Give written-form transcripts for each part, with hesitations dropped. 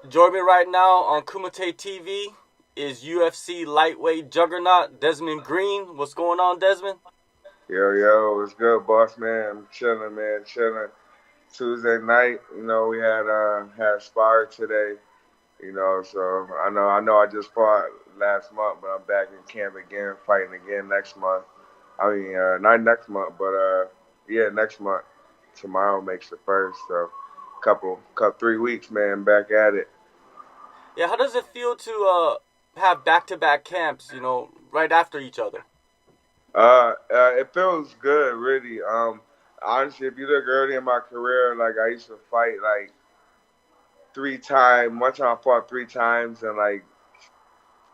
Join me right now on Kumite TV is UFC lightweight juggernaut Desmond Green. What's going on, Desmond? Yo, what's good, boss man? I'm chilling, man, chilling. Tuesday night, we had spar today, so I know I just fought last month, but I'm back in camp again, fighting again next month. I mean, not next month, but yeah, next month. Tomorrow makes the first, so couple 3 weeks, man, back at it. Yeah, how does it feel to have back-to-back camps? Right after each other. It feels good, really. Honestly, if you look early in my career, like I used to fight like 3 times. One time I fought 3 times in like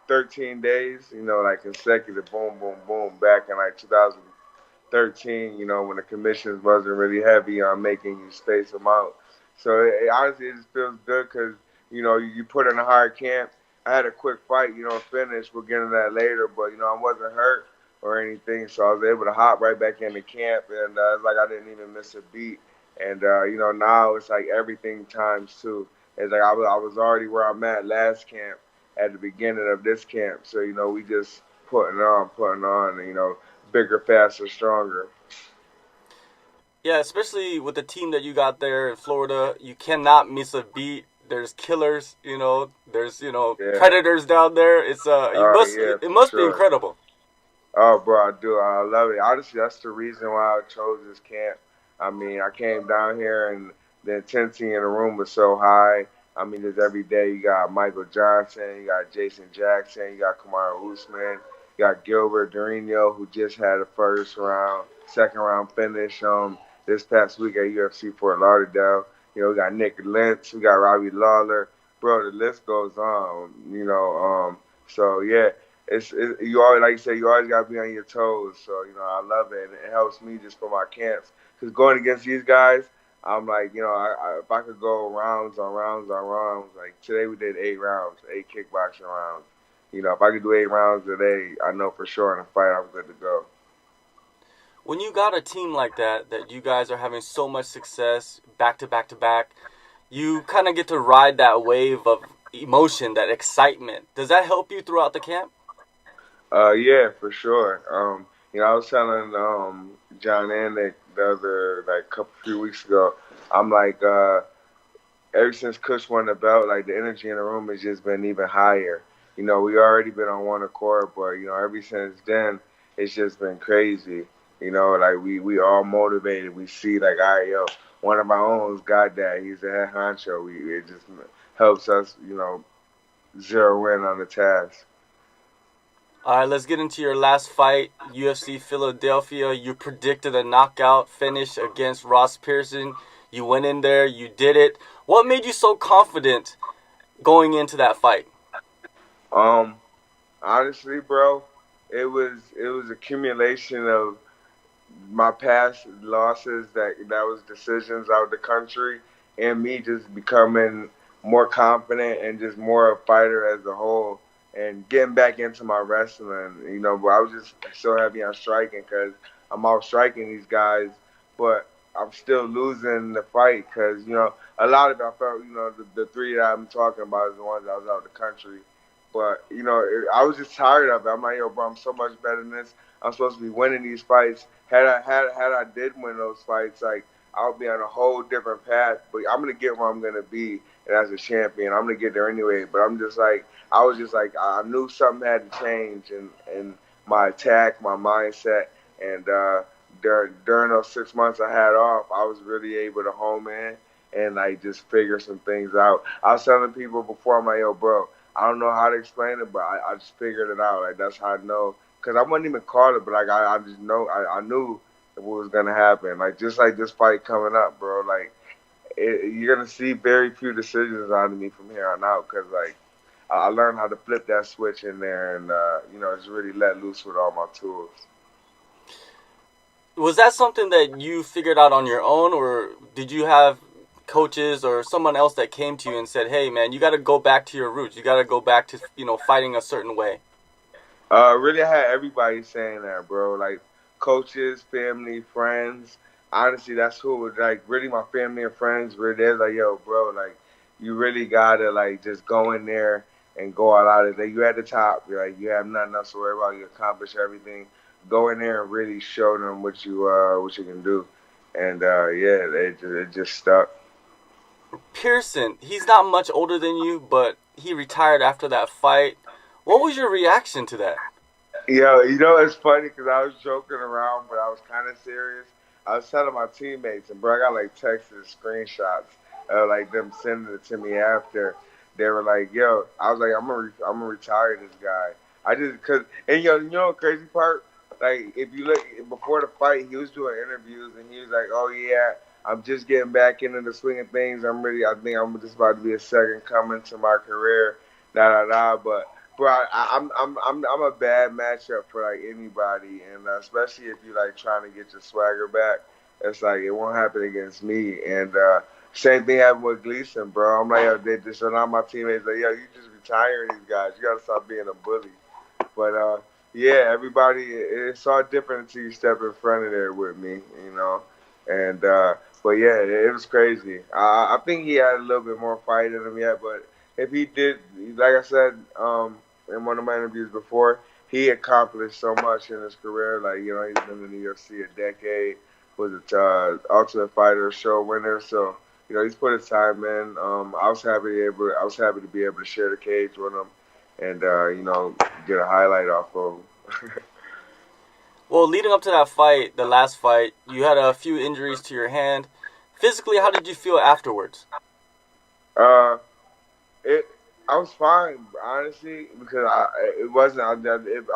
13 days, like consecutive, boom, boom, boom, back in like 2013, when the commissions wasn't really heavy on making you space them out. So honestly, it just feels good because, you put in a hard camp. I had a quick fight, finish. We'll get into that later, but, I wasn't hurt or anything, so I was able to hop right back into camp, and it's like I didn't even miss a beat. And, now it's like everything times two. It's like I was already where I'm at last camp at the beginning of this camp. So, we just putting on, and, bigger, faster, stronger. Yeah, especially with the team that you got there in Florida, you cannot miss a beat. There's killers, there's Yeah. predators down there. It's you Oh, must yeah, it for must be sure. incredible. Oh, bro, I do. I love it. Honestly, that's the reason why I chose this camp. I mean, I came down here and the intensity in the room was so high. I mean, just every day you got Michael Johnson, you got Jason Jackson, you got Kamaru Usman, you got Gilbert Durinho, who just had a second round finish this past week at UFC Fort Lauderdale. We got Nick Lentz, we got Robbie Lawler. Bro, the list goes on. So yeah, you always, like you say, you always gotta be on your toes. So I love it, and it helps me just for my camps. Cause going against these guys, I'm like, if I could go rounds on rounds on rounds, like today we did 8 rounds, 8 kickboxing rounds. If I could do 8 rounds today, I know for sure in a fight I'm good to go. When you got a team like that you guys are having so much success back to back to back, you kind of get to ride that wave of emotion, that excitement. Does that help you throughout the camp? Yeah, for sure. I was telling John Anik the other like couple few weeks ago. I'm like, ever since Kush won the belt, like the energy in the room has just been even higher. We already been on one accord, but ever since then, it's just been crazy. Like we all motivated. We see like, all right, yo, one of our own's got that. He's the head honcho. It just helps us, zero in on the task. All right, let's get into your last fight, UFC Philadelphia. You predicted a knockout finish against Ross Pearson. You went in there, you did it. What made you so confident going into that fight? Um, Honestly, bro, it was accumulation of my past losses that was decisions out of the country, and me just becoming more confident and just more a fighter as a whole, and getting back into my wrestling. But I was just so heavy on striking because I'm out striking these guys, but I'm still losing the fight because a lot of it I felt the three that I'm talking about is the ones that was out of the country. But I was just tired of it. I'm like, yo, bro, I'm so much better than this. I'm supposed to be winning these fights. Had I did win those fights, like I would be on a whole different path. But I'm gonna get where I'm gonna be, and as a champion, I'm gonna get there anyway. But I'm just like, I was just like, I knew something had to change in my attack, my mindset, and during those 6 months I had off, I was really able to home in and like just figure some things out. I was telling people before, I'm like, yo, bro, I don't know how to explain it, but I just figured it out. Like that's how I know. Cause I wasn't even call it, but like I just know I knew what was gonna happen. Like this fight coming up, bro. Like you're gonna see very few decisions out of me from here on out. Cause like I learned how to flip that switch in there, and just really let loose with all my tools. Was that something that you figured out on your own, or did you have coaches or someone else that came to you and said, "Hey, man, you got to go back to your roots. You got to go back to fighting a certain way." Really, I had everybody saying that, bro. Like coaches, family, friends. Honestly, that's who was like really my family and friends. Were there, like, yo, bro, like you really gotta like just go in there and go all out. If you're at the top, you're like you have nothing else to worry about. You accomplish everything. Go in there and really show them what you can do. And yeah, it just stuck. Pearson, he's not much older than you, but he retired after that fight. What was your reaction to that? It's funny because I was joking around, but I was kind of serious. I was telling my teammates, and bro, I got like texts and screenshots of like them sending it to me after. They were like, "Yo," I was like, I'm gonna retire this guy." I just cause, and you know the crazy part, like if you look before the fight, he was doing interviews and he was like, "Oh yeah, I'm just getting back into the swing of things. I think I'm just about to be a second coming to my career." Da da da. But bro, I'm a bad matchup for like anybody, and especially if you like trying to get your swagger back. It's like it won't happen against me. And same thing happened with Gleason, bro. I'm like, yo, they just so now my teammates like, yo, you just retiring these guys. You gotta stop being a bully. But yeah, everybody, it's all different until you step in front of there with me, you know. And but yeah, it was crazy. I think he had a little bit more fight in him yet, but if he did, like I said in one of my interviews before, he accomplished so much in his career. Like he's been in the UFC a decade, was a Ultimate Fighter show winner. So he's put his time in. I was happy to be able to share the cage with him, and get a highlight off of him. Well, leading up to that fight, the last fight, you had a few injuries to your hand. Physically, how did you feel afterwards? uh, it I was fine honestly because it wasn't I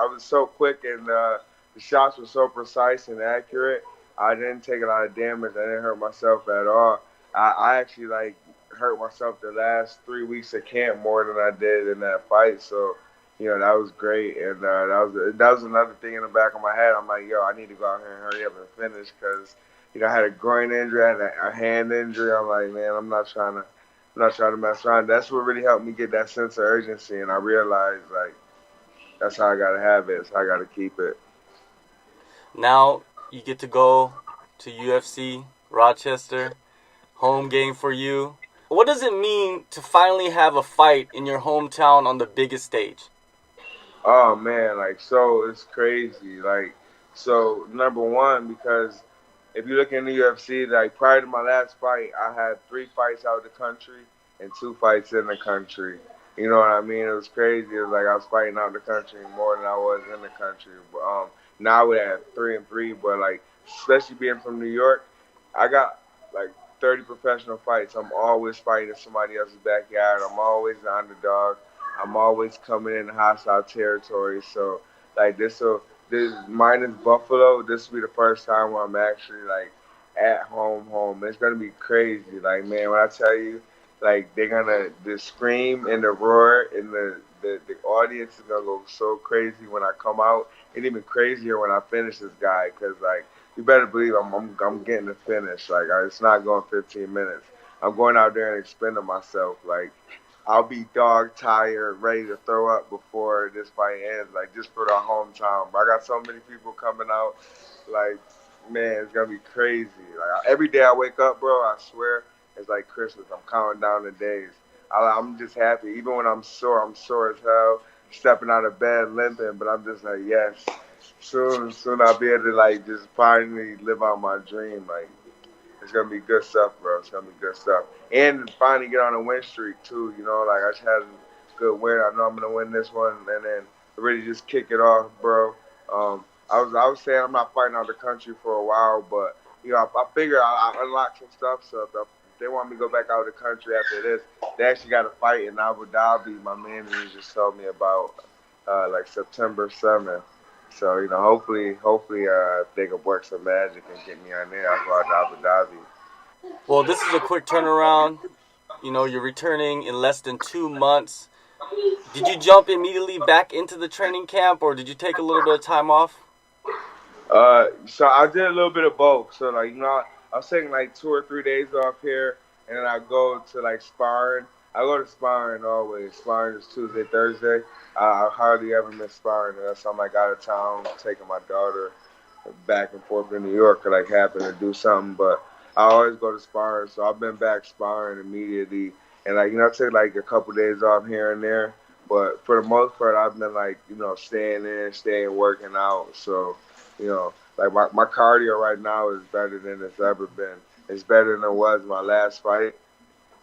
was so quick and the shots were so precise and accurate. I didn't take a lot of damage. I didn't hurt myself at all. I actually like hurt myself the last 3 weeks of camp more than I did in that fight. So that was great, and that was another thing in the back of my head. I'm like, yo, I need to go out here and hurry up and finish because I had a groin injury, I had a hand injury. I'm like, man, I'm not trying to mess around. That's what really helped me get that sense of urgency, and I realized like that's how I gotta have it. That's how I gotta keep it. Now you get to go to UFC Rochester, home game for you. What does it mean to finally have a fight in your hometown on the biggest stage? Oh man, like so it's crazy. Like so number one because if you look in the UFC, like prior to my last fight, I had 3 fights out of the country and 2 fights in the country. You know what I mean? It was crazy. It was like I was fighting out the country more than I was in the country. But, now we have 3-3, but like especially being from New York, I got like 30 professional fights. I'm always fighting in somebody else's backyard. I'm always the underdog. I'm always coming in hostile territory. So like this minus Buffalo, this will be the first time where I'm actually like at home. It's gonna be crazy. Like man, when I tell you, like they're gonna the scream and the roar and the audience is gonna go so crazy when I come out, and even crazier when I finish this guy. Cause like you better believe I'm getting the finish. Like it's not going 15 minutes. I'm going out there and expending myself. Like I'll be dog tired, ready to throw up before this fight ends. Like just for the hometown. But I got so many people coming out. Like man, it's gonna be crazy. Like every day I wake up, bro, I swear it's like Christmas. I'm counting down the days. I'm just happy. Even when I'm sore as hell, stepping out of bed limping. But I'm just like, yes. Soon I'll be able to like just finally live out my dream. Like it's gonna be good stuff, bro. It's gonna be good stuff. And finally get on a win streak too. Like I just had a good win. I know I'm gonna win this one, and then really just kick it off, bro. I was saying I'm not fighting out the country for a while, but I figure I unlocked some stuff. So if they want me to go back out of the country after this, they actually got a fight in Abu Dhabi. My manager just told me about like September 7th. So hopefully, they can work some magic and get me on there. I'll go out to Abu Dhabi. Well, this is a quick turnaround. You're returning in less than 2 months. Did you jump immediately back into the training camp, or did you take a little bit of time off? So I did a little bit of both. So like I was taking like 2 or 3 days off here, and then I go to like sparring. I go to sparring always. Sparring is Tuesday, Thursday. I hardly ever miss sparring unless I'm like out of town taking my daughter back and forth to New York or like happen to do something. But I always go to sparring, so I've been back sparring immediately. and like I took like a couple days off here and there, but for the most part, I've been like staying in, staying working out. So like my cardio right now is better than it's ever been. It's better than it was my last fight,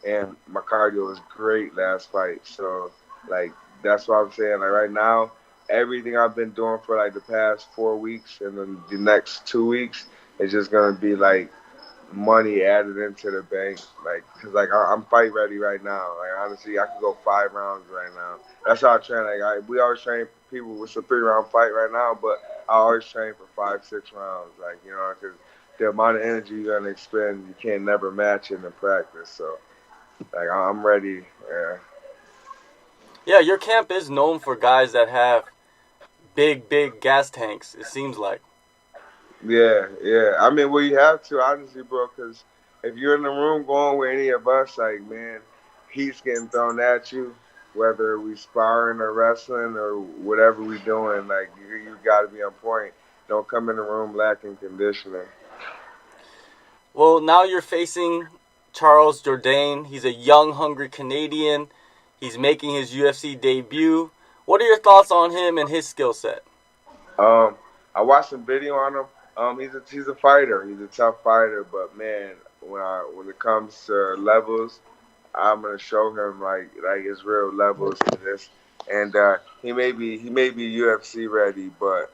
and my cardio was great last fight. So like that's what I'm saying. Like right now, everything I've been doing for like the past 4 weeks and then the next 2 weeks is just gonna be like money added into the bank. Like, cause like I'm fight ready right now. Like honestly, I could go 5 rounds right now. That's how I train. Like we always train people with a 3 round fight right now, but I always train for 5, 6 rounds. Like cause the amount of energy you're gonna expend, you can't never match it in practice. So like I'm ready. Yeah. Yeah, your camp is known for guys that have big gas tanks, it seems like. Yeah, yeah. I mean, well, you have to honestly, bro, because if you're in the room going with any of us, like man, heat's getting thrown at you, whether we sparring or wrestling or whatever we doing. Like you got to be on point. Don't come in the room lacking conditioning. Well, now you're facing Charles Jourdain. He's a young, hungry Canadian. He's making his UFC debut. What are your thoughts on him and his skill set? Um, I watched some video on him. He's a fighter. He's a tough fighter, but man, when it comes to levels, I'm gonna show him like his real levels to this. And he may be UFC ready, but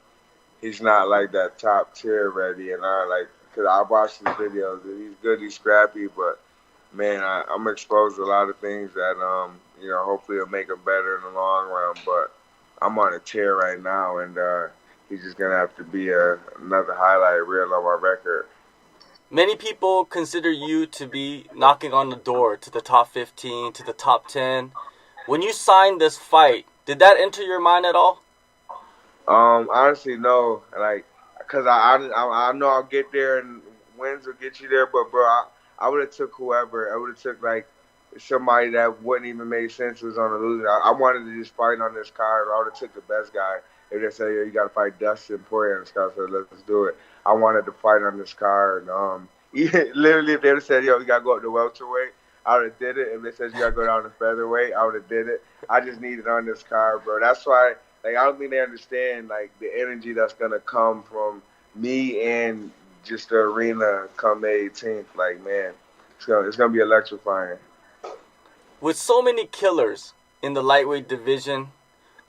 he's not like that top tier ready. And I like because I watched his videos. And he's good. He's scrappy, but man, I'm exposed to a lot of things that hopefully will make him better in the long run. But I'm on a tear right now, and he's just gonna have to be another highlight reel on my record. Many people consider you to be knocking on the door to the top 15, to the top 10. When you signed this fight, did that enter your mind at all? Honestly, no. Like, cause I know I'll get there and wins will get you there, but bro, I would have took whoever. I would have took like somebody that wouldn't even make sense was on the loser. I wanted to just fight on this card. I would have took the best guy. If they say, "Yo, you got to fight Dustin Poirier on this card," so let's do it. I wanted to fight on this card. Literally, if they would have said, "Yo, you got to go up to welterweight," I would have did it. If they said you got to go down to featherweight, I would have did it. I just needed on this card, bro. That's why. Like I don't think they understand like the energy that's gonna come from me and just the arena come May 18th. Like man, it's gonna be electrifying. With so many killers in the lightweight division,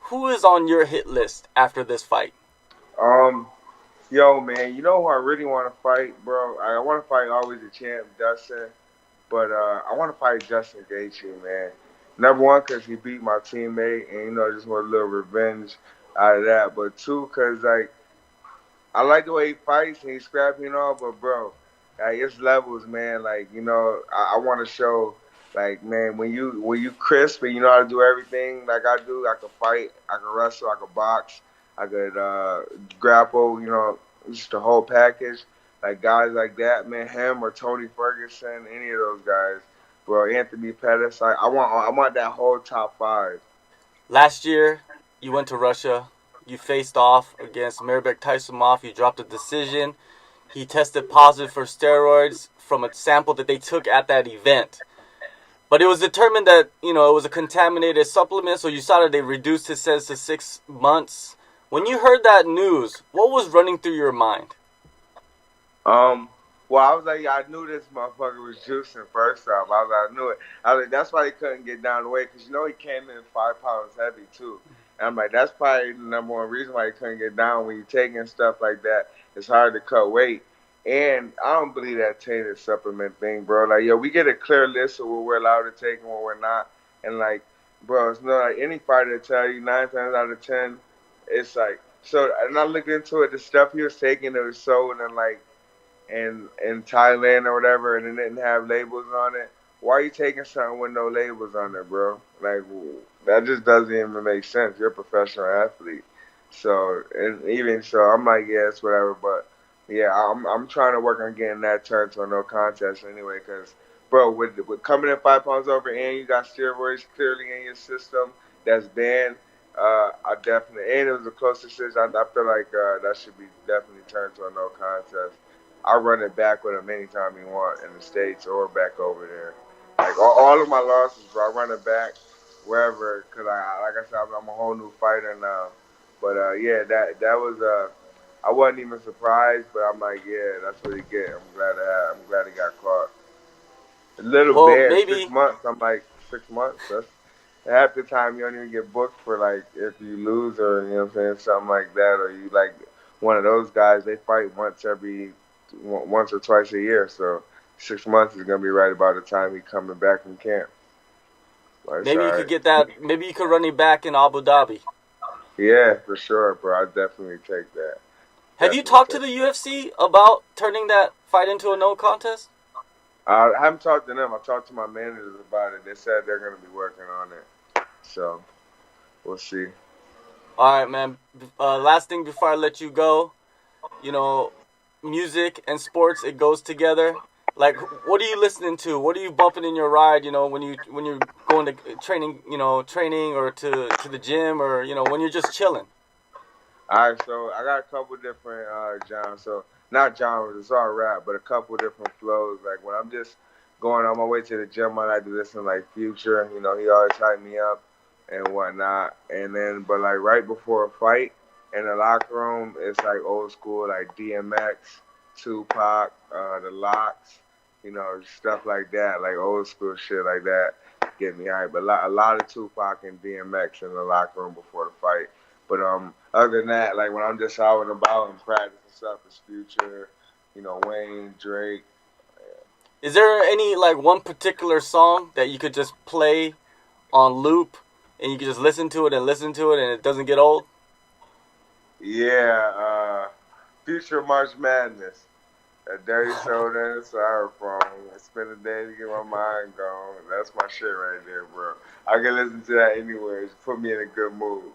who is on your hit list after this fight? Um, Yo man, you know who I really want to fight, bro? I want to fight always the champ Dustin, but I want to fight Justin Gaethje, man. Number one, cause he beat my teammate, and I just want a little revenge out of that. But two, cause like I like the way he fights and he's scrappy and all, but bro, like it's levels, man. Like I want to show, like man, when you crisp and you know how to do everything like I do, I can fight, I can wrestle, I can box, I could grapple, just the whole package. Like guys like that, man, him or Tony Ferguson, any of those guys, bro, Anthony Pettis. I want that whole top five. Last year, you went to Russia. You faced off against Mairbek Taisumov. You dropped a decision. He tested positive for steroids from a sample that they took at that event. But it was determined that, it was a contaminated supplement, so USADA, they reduced his sentence to 6 months. When you heard that news, what was running through your mind? Well, I was like, I knew this motherfucker was juicing first off. I knew it. I was like, that's why he couldn't get down the weight, because he came in 5 pounds heavy too. And I'm like, that's probably the number one reason why he couldn't get down. When you're taking stuff like that, it's hard to cut weight. And I don't believe that tainted supplement thing, bro. Like, yo, we get a clear list of what we're allowed to take and what we're not. And like, bro, it's not like any fighter tell you 9 times out of 10, it's like, so, and I looked into it, the stuff he was taking, it was sold in like, in Thailand or whatever, and it didn't have labels on it. Why are you taking something with no labels on it, bro? Like that just doesn't even make sense. You're a professional athlete, so and even so, I'm like, yeah, it's whatever. But yeah, I'm trying to work on getting that turned to a no contest anyway, because bro, with coming in 5 pounds over and you got steroids clearly in your system that's banned. I definitely, and it was a close decision. I feel like that should be definitely turned to a no contest. I'll run it back with him anytime you want in the States or back over there. Like all of my losses, bro, I run it back wherever, cause like I said, I'm a whole new fighter now. But yeah, that was I wasn't even surprised, but I'm like, yeah, that's what he get. I'm glad he got caught. A little Well, bad, six maybe. months. I'm like 6 months. That's half the time you don't even get booked for like if you lose or you know what I'm saying something like that, or you like one of those guys. They fight once or twice a year, so 6 months is gonna be right about the time he coming back from camp. But it's Maybe you could alright. get that. Maybe you could run it back in Abu Dhabi. Yeah, for sure, bro. I definitely take that. Have you Definitely talked to take. the UFC about turning that fight into a no contest? I haven't talked to them. I talked to my managers about it. They said they're gonna be working on it. So we'll see. All right, man. Last thing before I let you go, you know, music and sports, it goes together. Like, what are you listening to? What are you bumping in your ride? You know, when you're going to training, training or to the gym, or when you're just chilling. All right, so I got a couple different genres. So not genres, it's all rap, but a couple different flows. Like when I'm just going on my way to the gym, I like to listen to like Future. You know, he always hype me up and whatnot. And then, but like right before a fight in the locker room, it's like old school, like DMX, Tupac, the Locks. You know, stuff like that, like old school shit like that. Get me hype. But a lot of Tupac and DMX in the locker room before the fight. But other than that, like when I'm just out and about and practicing stuff, it's Future, Wayne, Drake. Is there any like one particular song that you could just play on loop and you could just listen to it and it doesn't get old? Yeah, Future March Madness. A dirty soda and a styrofoam. I spend a day to get my mind going. That's my shit right there, bro. I can listen to that anywhere. Just put me in a good mood.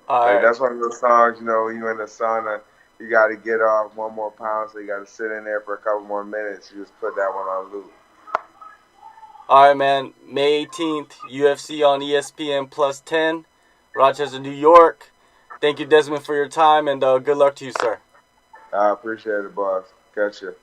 All Like right. that's one of those songs, when you in the sauna, you got to get off 1 more pound, so you got to sit in there for a couple more minutes. You just put that one on loop. All right, man. May 18th, UFC on ESPN plus 10, Rochester, New York. Thank you, Desmond, for your time, and good luck to you, sir. I appreciate it, boss. Catch you.